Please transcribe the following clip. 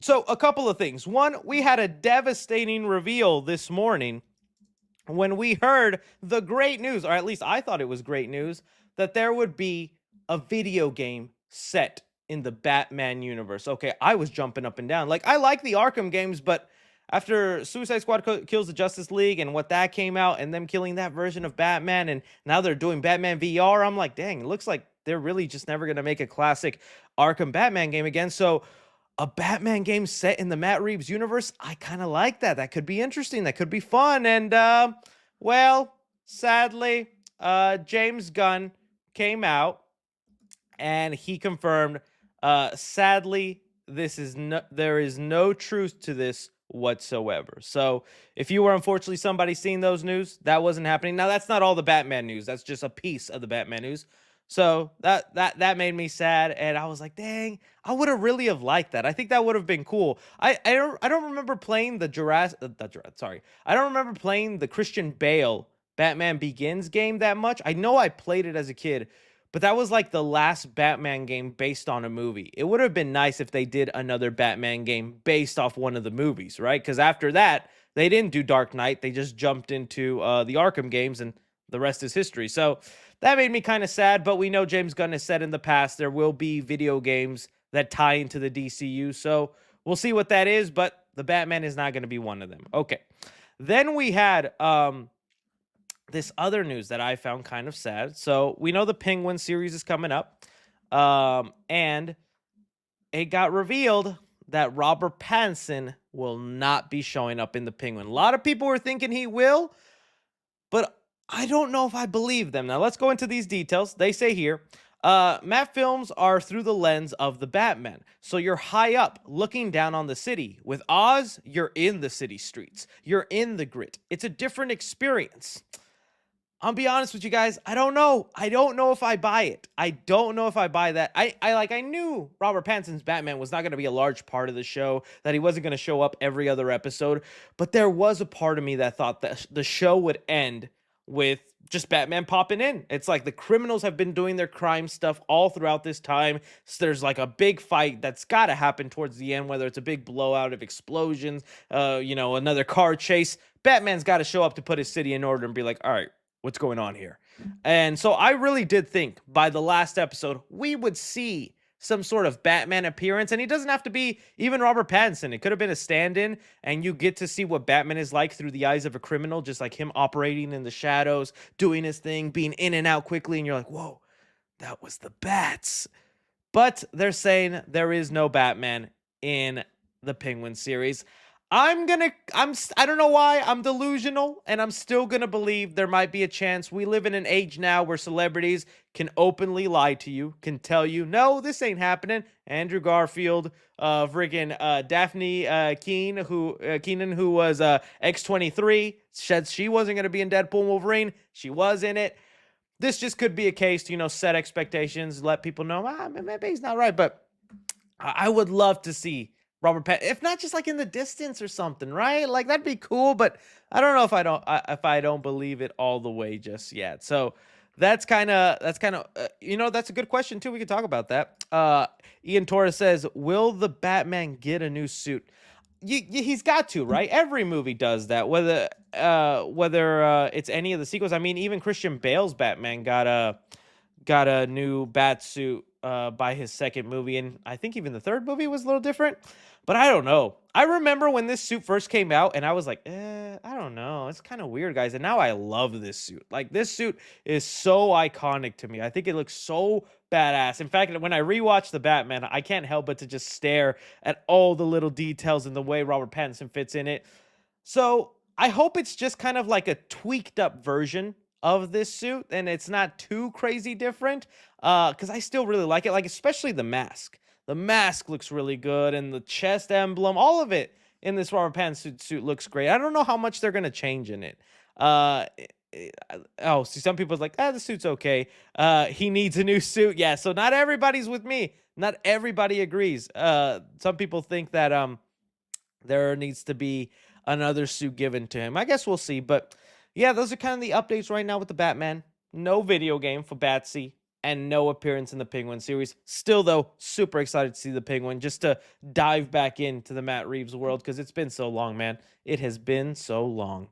So, a couple of things. One, we had a devastating reveal this morning when we heard the great news, or at least I thought it was great news, that there would be a video game set in the Batman universe. Okay, I was jumping up and down. Like, I like the Arkham games, but after Suicide Squad kills the Justice League and what that came out, and them killing that version of Batman, and now they're doing Batman VR, I'm like, dang, it looks like they're really just never going to make a classic Arkham Batman game again. So, a Batman game set in the Matt Reeves universe, I kind of like that. That could be interesting. That could be fun. And well, sadly, James Gunn came out and he confirmed. Sadly, there is no truth to this whatsoever. So, if you were unfortunately somebody seeing those news, that wasn't happening. Now, that's not all the Batman news. That's just a piece of the Batman news. So that made me sad, and I was like, "Dang, I would have really have liked that. I think that would have been cool." I don't remember playing sorry, I don't remember playing the Christian Bale Batman Begins game that much. I know I played it as a kid, but that was like the last Batman game based on a movie. It would have been nice if they did another Batman game based off one of the movies, right? Because after that, they didn't do Dark Knight. They just jumped into the Arkham games, and the rest is history. So that made me kind of sad, but we know James Gunn has said in the past there will be video games that tie into the DCU. So we'll see what that is, but the Batman is not going to be one of them. Okay. Then we had this other news that I found kind of sad. So we know the Penguin series is coming up. And it got revealed that Robert Pattinson will not be showing up in the Penguin. A lot of people were thinking he will, but I don't know if I believe them. Now, let's go into these details. They say here, Matt films are through the lens of the Batman. So you're high up looking down on the city. With Oz, you're in the city streets. You're in the grit. It's a different experience. I'll be honest with you guys. I don't know. I don't know if I buy it. I don't know if I buy that. I knew Robert Pattinson's Batman was not going to be a large part of the show, that he wasn't going to show up every other episode, but there was a part of me that thought that the show would end with just Batman popping in. It's like the criminals have been doing their crime stuff all throughout this time. So there's like a big fight that's got to happen towards the end, whether it's a big blowout of explosions, another car chase. Batman's got to show up to put his city in order and be like, all right, what's going on here? And so I really did think by the last episode, we would see some sort of Batman appearance. And he doesn't have to be even Robert Pattinson. It could have been a stand in, and you get to see what Batman is like through the eyes of a criminal, just like him operating in the shadows, doing his thing, being in and out quickly. And you're like, whoa, that was the bats. But they're saying there is no Batman in the Penguin series. I don't know why I'm delusional, and I'm still gonna believe there might be a chance. We live in an age now where celebrities can openly lie to you, can tell you, no, this ain't happening. Andrew Garfield, Daphne Keenan, who was X-23, said she wasn't gonna be in Deadpool and Wolverine. She was in it. This just could be a case to, set expectations, let people know, maybe he's not right, but I would love to see Robert Pattinson, if not just like in the distance or something, right? Like that'd be cool, but I don't know if I don't believe it all the way just yet. So that's a good question too. We could talk about that. Ian Torres says, "Will the Batman get a new suit?" He's got to, right? Every movie does that, whether it's any of the sequels. I mean, even Christian Bale's Batman got a new bat suit by his second movie, and I think even the third movie was a little different. But I don't know. I remember when this suit first came out, and I was like, I don't know. It's kind of weird, guys. And now I love this suit. Like, this suit is so iconic to me. I think it looks so badass. In fact, when I rewatch the Batman, I can't help but to just stare at all the little details and the way Robert Pattinson fits in it. So I hope it's just kind of like a tweaked up version of this suit, and it's not too crazy different. Because I still really like it, like especially the mask. The mask looks really good, and the chest emblem, all of it in this Robert Pattinson suit looks great. I don't know how much they're gonna change in it. Uh, see, some people's like, the suit's okay. He needs a new suit. Yeah, so not everybody's with me. Not everybody agrees. Some people think that there needs to be another suit given to him. I guess we'll see. But yeah, those are kind of the updates right now with the Batman. No video game for Batsy. and no appearance in the Penguin series. Still, though, super excited to see the Penguin, just to dive back into the Matt Reeves world, because it's been so long, man. It has been so long.